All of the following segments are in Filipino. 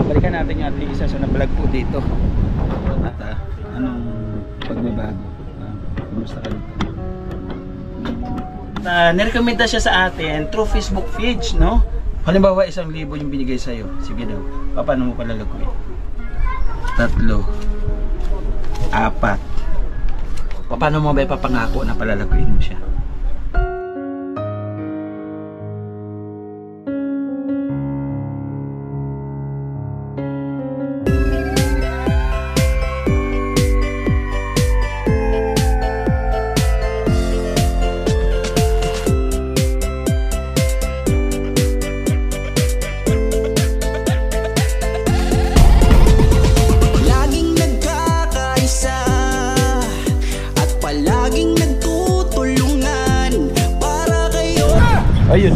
balikan natin yung ating isa sa na-vlog po dito. At anong pagbabago? Kumusta ka dito? Nirekomenda siya sa atin through Facebook page, no? Halimbawa 1,000 yung binigay sa'yo. Sige daw, paano mo palalaguin? 3, 4. Paano mo ba ipapangako na palalaguin mo siya? Ayun.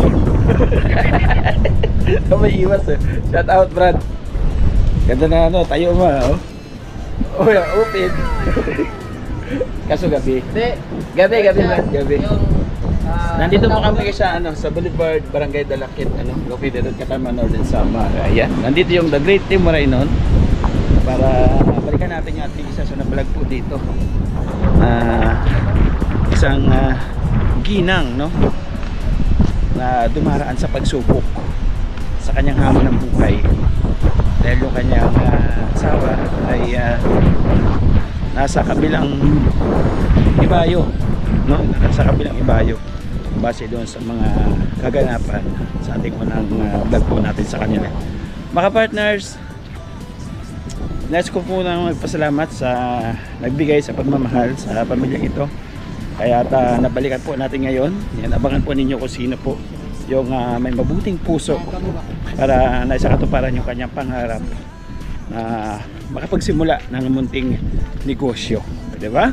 May iwas eh. Shout out, Brad. Ganda na ano, tayo mo. Oh, open. Kaso gabi. Gabi, Brad. Gabi. Nandito po kami sa sa Boulevard, Barangay Dalakit, located at Katama, Northern Samar. Ayan. Nandito yung The Great Team Moraynon para balikan natin yung ating isa sa na-vlog po dito. Isang ginang, no? Na dumaraan sa pagsubok sa kanyang hamon ng buhay dahil yung kanyang asawa ay nasa kabilang ibayo, no? Nasa kabilang ibayo base doon sa mga kaganapan sa ating unang vlog po natin sa kanila. Mga partners, nais ko po na magpasalamat sa nagbigay sa pagmamahal sa pamilyang ito. Kaya nabalikan po natin ngayon. Yan, abangan po ninyo kung sino po yung may mabuting puso para naisakatuparan yung kanyang pangarap na makapagsimula ng munting negosyo. Diba?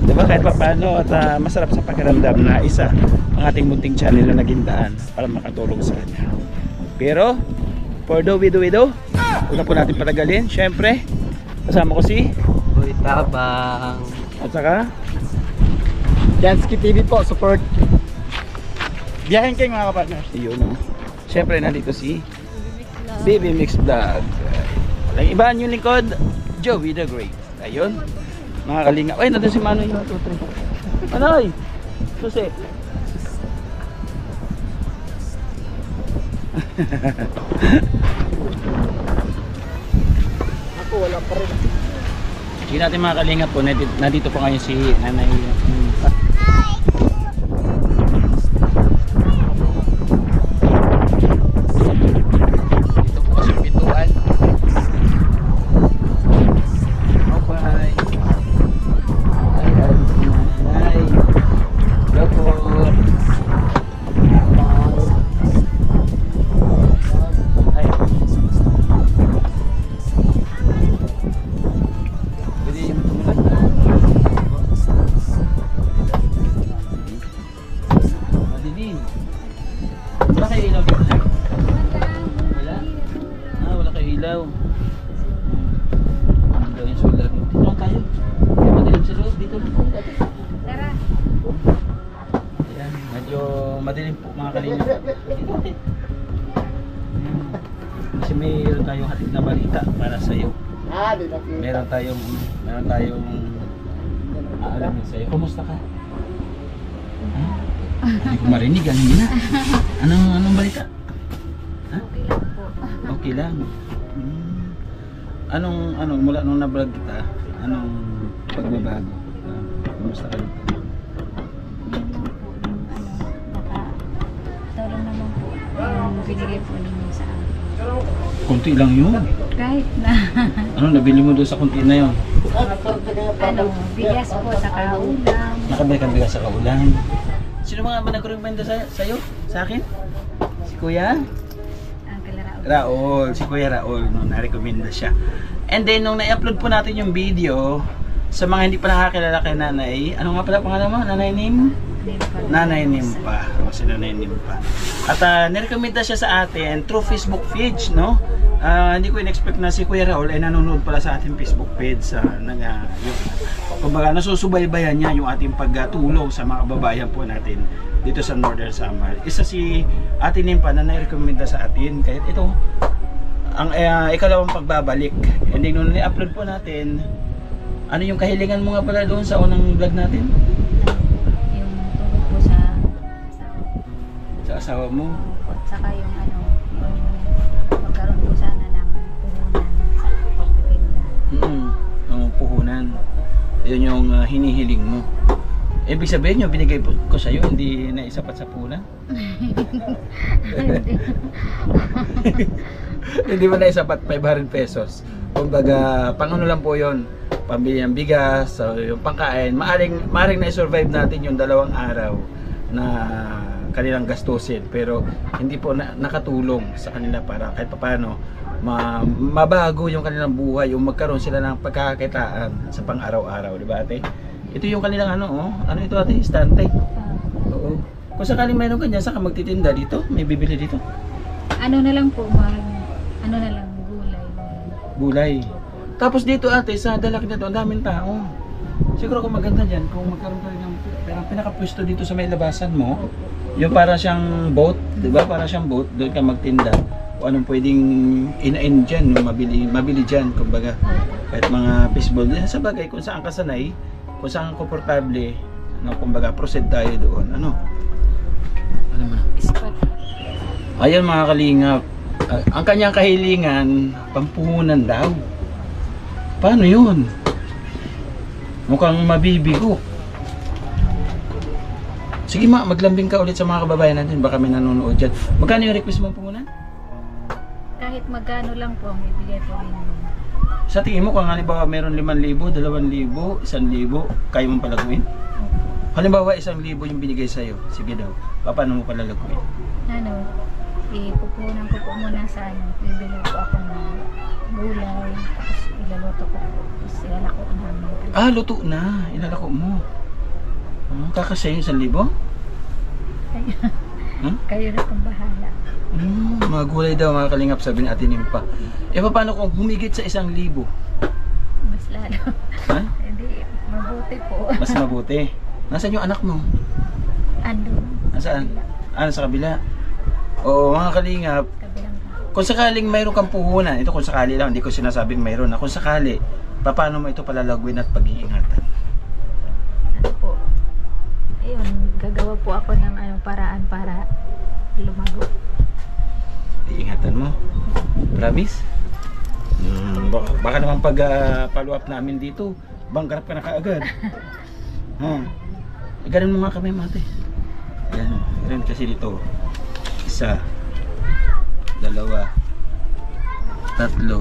Diba? Kahit pa paano at masarap sa pakiramdam na isa ang ating munting channel na naging daan para makatulong sa kanya. Pero for the widow, huwag na po natin patagalin. Syempre, kasama ko si Boy Tabang at saka Jansky TV po, support. biyahin kayo mga kapartners. Yun. Siyempre nandito si Baby Mix Vlog. Walang iba yung lingkod, Joey the Great. Ayun, mga kalinga. Ay, nandun si Manoy. Manoy! Susi. Ako wala pa rin. Hindi natin mga kalinga po, nandito po ngayon si Nanay. Wala kayo ilaw dito? Wala? Wala kayo ilaw. Ano daw yung solar? Dito lang tayo. Madilim sa loob. Dito lang tayo. Tara. Ayan, medyo madilim po mga kalinga. Kasi mayroon tayong hatid na balita para sa iyo. Meron tayong aalamin sa iyo. Kumusta ka? Hindi ko marinig, kanina. Anong balita? Ha? Okay lang po. Okay lang. Anong mula nung na-vlog kita, anong pagbabago? Kumusta ka dito? Tulong naman po yung binigay po ninyo sa akin. Kunti lang yun. Kahit na Nabili mo doon sa kunti na yun? bigas po sa kaulam. Nakabili kang bigas sa kaulan. Sino mga nag-recommenda sa'yo? Sa akin? Si Kuya? Uncle Raul. Raul. Si Kuya Raul. No, na-recommenda siya. And then, nung na-upload po natin yung video, sa mga hindi pa nakakilala kay Nanay, ano nga pala pangalan mo? Nanay Nim? Nanay Nimpa. O, si Nanay Nimpa. At nirekomenda siya sa atin through Facebook page, no? Hindi ko in-expect na si Kuya Raul ay nanonood pala sa ating Facebook page. Kumbaga, nasusubaybayan niya yung ating pagtulong sa mga kababayan po natin dito sa Northern Samar. Isa si Ate Nimpa na nairekomenda sa atin. Kahit ito, ang ikalawang pagbabalik. Hindi nung i-upload po natin, ano yung kahilingan mo nga pala doon sa unang vlog natin? Yung tungkol po sa Sa asawa mo? saka yung ano, yung magkaroon po sana ng puhunan sa pagtitinda. Ang puhunan. Yun yung hinihiling mo. Ibig sabihin nyo, binigay ko sa'yo, hindi na isapat sa puhunan? Hindi mo na isapat 500 pesos. Kumbaga, pang ano lang po yun, pambili ng bigas, so yung pangkain, maaring na-survive natin yung 2 araw na kanilang gastusin, pero hindi po nakatulong sa kanila para kahit paano mabago yung kanilang buhay, yung magkaroon sila ng pagkakakitaan sa pang-araw-araw, di ba ate? Ito yung kanilang ano ito ate? Stante. Oo. Kung sakaling mayroon ka dyan, saan ka magtitinda dito? May bibili dito? Ano na lang po, ano na lang, gulay. Gulay. Tapos dito ate, sa Dalak na to, ang daming tao. Siguro kung maganda dyan, kung magkaroon ka rin ng pinakapwesto dito sa may labasan mo, yung para siyang boat, di ba? Para siyang boat, doon ka magtinda. Kung anong pwedeng in dyan, mabili dyan, kumbaga. Kahit mga fishball, sa bagay, kung saan ka sanay, kung saan komportable, kumbaga, proceed tayo doon. Ano mo na? Spot. Ayan mga kalingap, ang kanyang kahilingan, pampuhunan daw. Paano yun? Mukhang mabibigo. Sige maglambing ka ulit sa mga kababayan natin, baka may nanonood dyan. Magkano yung request mo puhunan? Kahit magkano lang po ang ibigay po ninyo. Sa tingin mo, kung halimbawa meron 5,000, 2,000, 1,000, kaya mong palaguin? Halimbawa 1,000 yung binigay sa'yo, sige daw, paano mo palalaguin? Ano, ipupunan ko po muna sa ano, bibili po ako ng gulay, tapos ilaloto ko po, tapos ilalako namin. Luto na, ilalako mo. Kakasya yung 1,000? Kayo na pong bahala. Mga gulay daw mga kalingap, sabi ni Ate Nimpa. Paano kung humigit sa 1,000? Mas lalo. Ha? Hindi, mabuti po. Mas mabuti. Nasaan yung anak mo? Ando. Nasaan? Sa kabila. Oo mga kalingap, Kabilang ka. kung sakaling mayroon kang puhunan, ito kung sakali lang, hindi ko sinasabing mayroon na, kung sakali, paano mo ito palalagwin at pag-iingatan? Ano po? Ayun, gagawa po ako ng paraan para lumago. Iingatan mo. Promise? Baka naman pag follow up namin dito, bangkarap ka na kaagad. Ganun mo nga kami mate. Ganun kasi dito. 1, 2, 3, 4,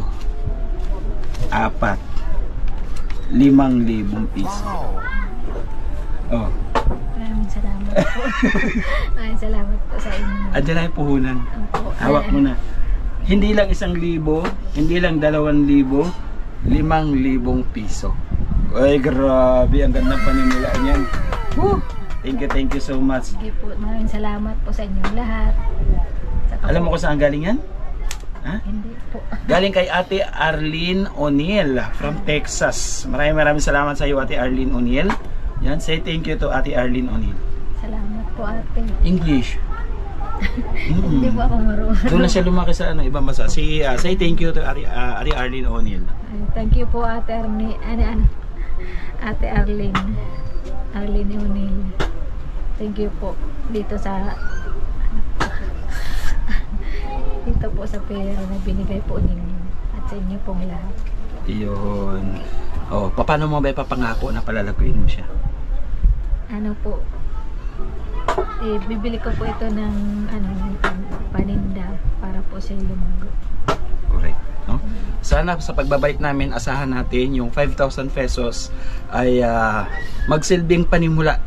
5,000 piso. Oh. Maraming salamat po. Maraming salamat po sa inyo. Andiyan na yung puhunan. Opo. Hawak mo na. Hindi lang 1,000, hindi lang 2,000, 5,000 piso. Ay grabe, ang ganda panimulaan yan. Woo! Thank you so much. Sige po, maraming salamat po sa inyong lahat. Alam mo kung saan galing yan? Ha? Hindi po. Galing kay Ate Arlene O'Neil from Texas. Maraming salamat sa iyo Ate Arlene O'Neil. Yan, say thank you to Ate Arlene O'Neil. Salamat po ate. English. Hindi po ako marunong. Doon na siya lumaki sa ibang bansa. Say thank you to Ate Arlene O'Neil. Thank you po ate Arlene. Ate Arlene. Arlene O'Neil. Thank you po dito po sa pera na binigay po ninyo at sa inyo pong lahat. Iyon. Oh, paano mo ba ipapangako na palalaguin mo siya? Ano po? Bibili ko po ito ng paninda para po siya lumago. Correct, no? Sana sa pagbabalik namin, asahan natin yung 5,000 pesos ay magsilbing panimula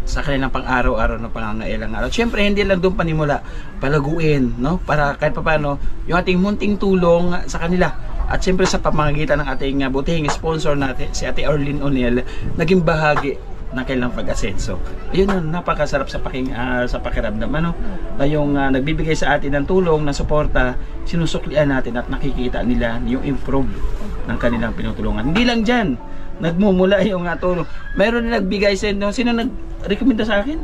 sa kanilang pang-araw-araw na pangangailangan. At syempre, hindi lang doon panimula, palaguin, no? Para kahit paano, yung ating munting tulong sa kanila. At syempre sa pamamagitan ng ating butihing sponsor natin, si Ate Arlene O'Neil, naging bahagi ng kailang pag-asenso. Ayun yun, napakasarap sa pakiramdam. Na yung nagbibigay sa atin ng tulong, ng suporta, sinusuklian natin at nakikita nila yung improve ng kanilang pinutulungan. Hindi lang dyan, nagmumula yung tulong. Mayroon na nagbigay sa inyo. Sino nag-recommenda sa akin?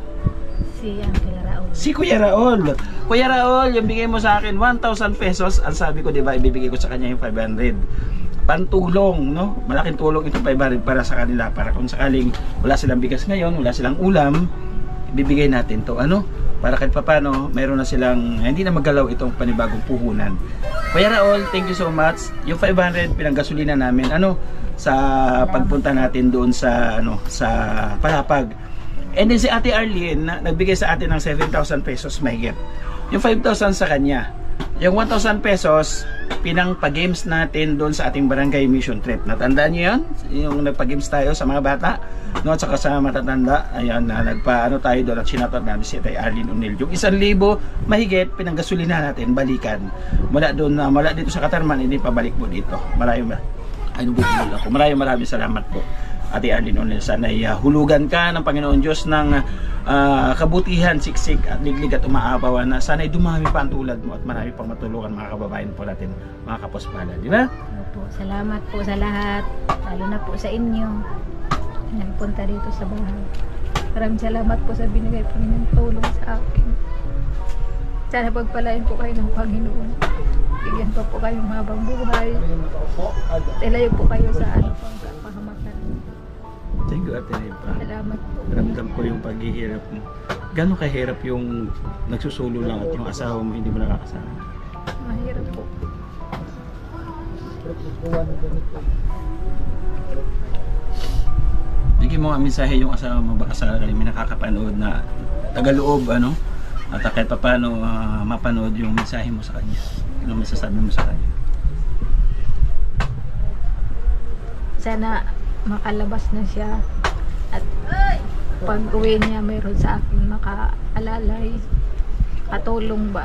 Si Angela Raul. Si Kuya Raul. Kuya Raul, yung bigay mo sa akin 1,000 pesos. Ang sabi ko, di ba, ibibigay ko sa kanya yung 500. Pantulong, no? Malaking tulong itong 500 para sa kanila. Para kung sakaling wala silang bigas ngayon, wala silang ulam, ibibigay natin to, ano? Para kahit papano, mayroon na silang, hindi na magalaw itong panibagong puhunan. Kuya Raul, thank you so much. Yung 500 pinanggasolina namin, ano, sa pagpunta natin doon sa, ano, sa Palapag. And then si Ate Arlene, nagbigay sa atin ng 7,000 pesos mahigit. Yung 5,000 sa kanya. Yung 1,000 pesos, pinang-pa-games natin doon sa ating barangay mission trip. Natandaan niyo yun? Yung nagpa-games tayo sa mga bata, no, at saka sa matatanda. Ayan, nagpa-ano tayo doon at sinatot namin si Ate Arlene O'Neill. Yung 1,000 mahigit, pinanggasolina natin, balikan. Mula doon, mula dito sa Katarman, hindi pabalik po dito. Maraming salamat po. Ate Arlene O'Neill, sana'y hulugan ka ng Panginoon Diyos ng kabutihan, siksik at liglig at umaabawan na sana'y dumami pa ang tulad mo at marami pang matulungan mga kababayan po natin, mga kapospala, di ba? Opo, salamat po sa lahat, lalo na po sa inyo nagpunta dito sa bahay. Maraming salamat po sa binigay po ninyong tulong sa akin. Sana pagpalain po kayo ng Panginoon. Bigyan pa po kayong habang buhay. Ilayo po kayo sa ano pang kapahamakan. Thank you, Ate Neva. Salamat po. Ramdam ko yung paghihirap mo. Gano'ng kahirap yung nagsusulo lang at yung asawa mo hindi mo nakakasama? Mahirap po. Bigyan mo nga mensahe yung asawa mo, baka sa may nakakapanood na tagaloob, ano? At kahit pa paano mapanood yung mensahe mo sa kanya. Anong masasabi mo sa kanya? Sana makalabas na siya at pag uwi niya mayroon sa akin makaalalay,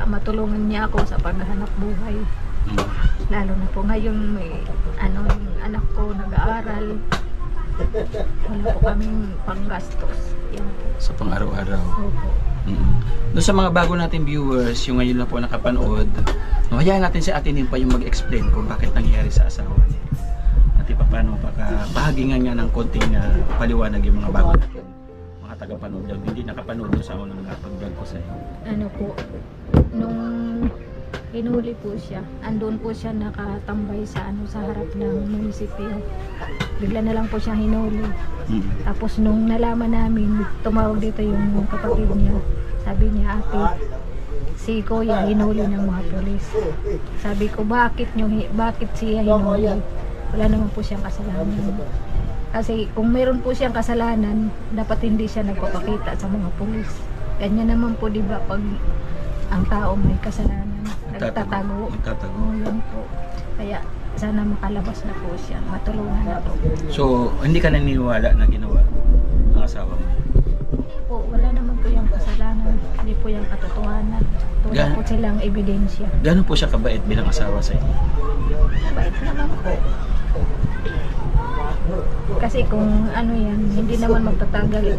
matulungan niya ako sa paghahanap buhay. Lalo na po ngayon may ano, yung anak ko nag-aaral, wala po kaming panggastos. Yan po. Sa pang-araw-araw. Opo. Doon sa mga bago nating viewers, yung ngayon lang po nakapanood, hayaan natin si Ate Nimpa yung mag-explain kung bakit nangyari sa asawa niya. At paano pahagingan nga ng konting paliwanag yung mga bago natin, mga taga-panood lang, hindi nakapanood doon sa unang pag-vlog ko sa iyo. Ano po, nung hinuli po siya, andun po siya nakatambay sa ano, sa harap ng munisipyo. Bigla na lang po siya hinuli. Tapos nung nalaman namin, tumawag dito yung kapatid niya. Sabi niya, ate, si Kuya hinuli ng mga polis. Sabi ko, bakit siya hinuli? Wala naman po siyang kasalanan. Kasi kung meron po siyang kasalanan, dapat hindi siya nagpapakita sa mga polis. Ganyan naman po, di ba, pag ang tao may kasalanan, nagtatago. Yan po. Kaya sana makalabas na po siya, matulungan na po. So, hindi ka naniniwala na ginawa ng asawa mo? Hindi po, wala naman po yung kasalanan. Hindi po yung katotohanan. Wala po silang ebidensya. Gano'n po siya kabait bilang asawa sa inyo? Bait naman po. Kasi kung ano yan, hindi naman magtatagal.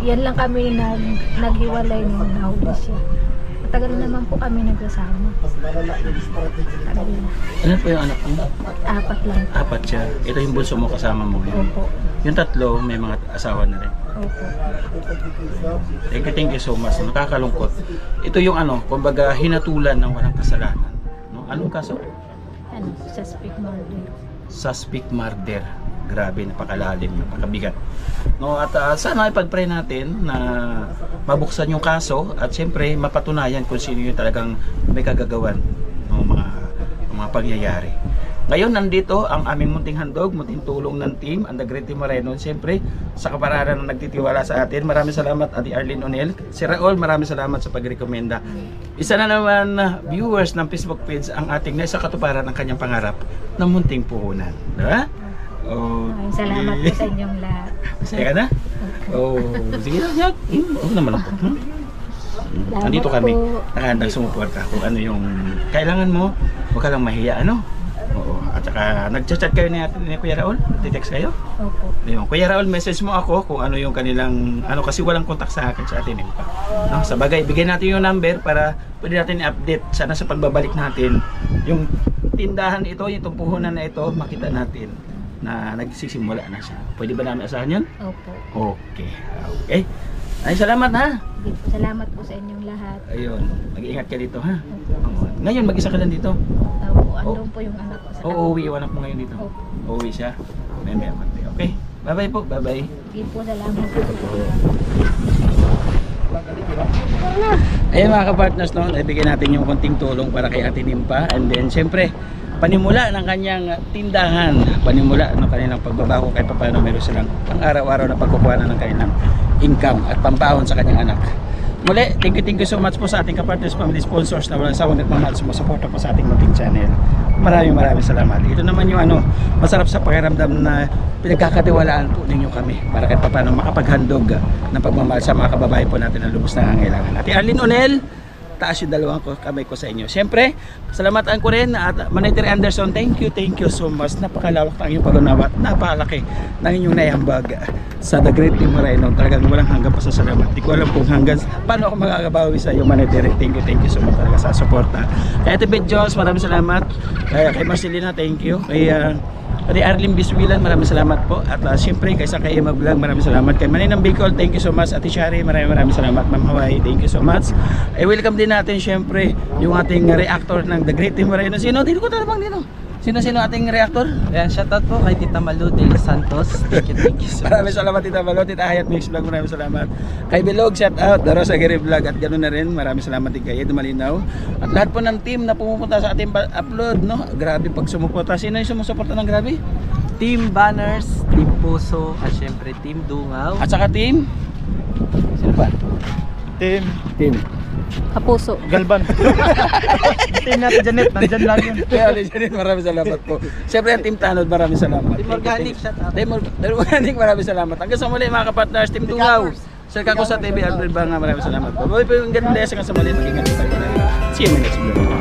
Yan lang kami naghiwalay nung nahuli siya. Matagal naman po kami nagsasama. Tagal na. Ano po yung anak mo? 4 lang po. 4 siya. Ito yung bunso mo kasama mo. Opo. Yung 3, may mga asawa na rin. Opo. Thank you so much. Nakakalungkot. Ito yung ano, kumbaga hinatulan ng walang kasalanan. No? Anong kaso? Ano, suspect murder. Suspect murder. Grabe, napakalalim, napakabigat. No, at sana ipag-pray natin na mabuksan yung kaso at siyempre mapatunayan kung sino yung talagang may kagagawan ng mga pangyayari. Ngayon nandito ang aming munting handog, munting tulong ng team, ang The Great Team Moreno. Siyempre sa kapararan na nagtitiwala sa atin. Maraming salamat Ate Arlene O'Neill. Si Raul, maraming salamat sa pagrekomenda. Isa na naman viewers ng Facebook page ang ating nasa katuparan ng kanyang pangarap ng munting puhunan. Diba? Maraming salamat po sa inyong lahat. Masaya ka na? Sige lang, Jack. Huwag naman ako. Nandito kami. Nakahandang sumuporta kung ano yung kailangan mo. Huwag ka lang mahiya, ano? Oo. At saka, nag-chat kayo ni Kuya Raul? Nag-text kayo? Opo. Yung, Kuya Raul, message mo ako kung ano yung kanilang, ano kasi walang kontak sa akin sa atin. No? Sa bagay, bigyan natin yung number para pwede natin i-update. Sana sa pagbabalik natin, yung tindahan ito, yung puhunan na ito, makita natin na nagsisimula na siya. Pwede ba namin asahan yan? Opo. Okay. Okay. Ay, salamat ha. Sige po, salamat po sa inyong lahat. Ayun, mag-iingat ka dito ha. Ngayon, mag-isa ka lang dito. Opo, andun po yung anak ko sa Oo, uuwi yung anak mo ngayon dito. Opo. Uuwi siya. May konti. Okay, bye-bye po, bye-bye. Sige po, salamat po. Ayan mga kapartners, no, ibigay natin yung konting tulong para kay Ate Nimpa. And then syempre, panimula ng kanyang tindahan, panimula ng kanilang pagbabago kahit paano meron silang pang araw-araw na pagkukuha ng kanilang income at pampahon sa kanyang anak. Muli, thank you so much po sa ating kapartners, family sponsors na walang sawang nagmamahal sumusuporta po sa ating munting channel. Maraming salamat. Ito naman yung masarap sa pakiramdam na pinagkakatiwalaan po ninyo kami para kahit paano makapaghandog ng pagmamahal sa mga kababayan po natin na lubos na nangangailangan. Ate Arlene Onel, taas yung dalawang kamay ko sa inyo. Siyempre, salamatan ko rin at Manager Anderson, thank you so much. Napakalawak ng inyong pag-unawa at napakalaki ng inyong naiambag sa The Great Team Moreno. Talagang walang hanggang pasasalamat. Di ko alam kung hanggang paano ako makakabawi sa iyo, Manager. Thank you so much talaga sa suporta. Kay Ate Beth Jones, maraming salamat. Kay Marcelina, thank you. Kay Arlene Biswilan, maraming salamat po. At siyempre kay Sakay Emma Vlog, maraming salamat. Kay Maninang Bicol, thank you so much. Ate Shari, maraming salamat. Ma'am Hawaii, thank you so much. Welcome din natin siyempre yung ating reactor ng The Great Team Moreno. Sino? Dito ko tatabang dito. Sino ating reactor? Ayan, shoutout po kay Tita Malu de los Santos. Thank you so much. Maraming salamat Tita Malo, Tita Hayat Mix Vlog, maraming salamat. Kay Bilog, shout out, The Rosa Gary Vlog at ganoon na rin, maraming salamat din kay Edo Malinaw. At lahat po ng team na pumupunta sa ating upload, no? Grabe pag sumuporta. Sino yung sumusuporta ng grabe? Team Banners, Team Puso, at syempre Team Dungaw. At saka team? Sino pa? Team Kapuso. Galban. Team natin Janet, nandyan lang yun. Kaya Janet, maraming salamat po. Siyempre ang Team Tanod, maraming salamat. Team Organic, shoutout. Team Organic, maraming salamat. Hanggang sa muli mga kapartners, Team Dungaw. Sir Kako sa TV, Alfred Banga, maraming salamat po. Buhay po yung ganun desa ka sa muli, mag-ingat po tayo. See you in the next vlog.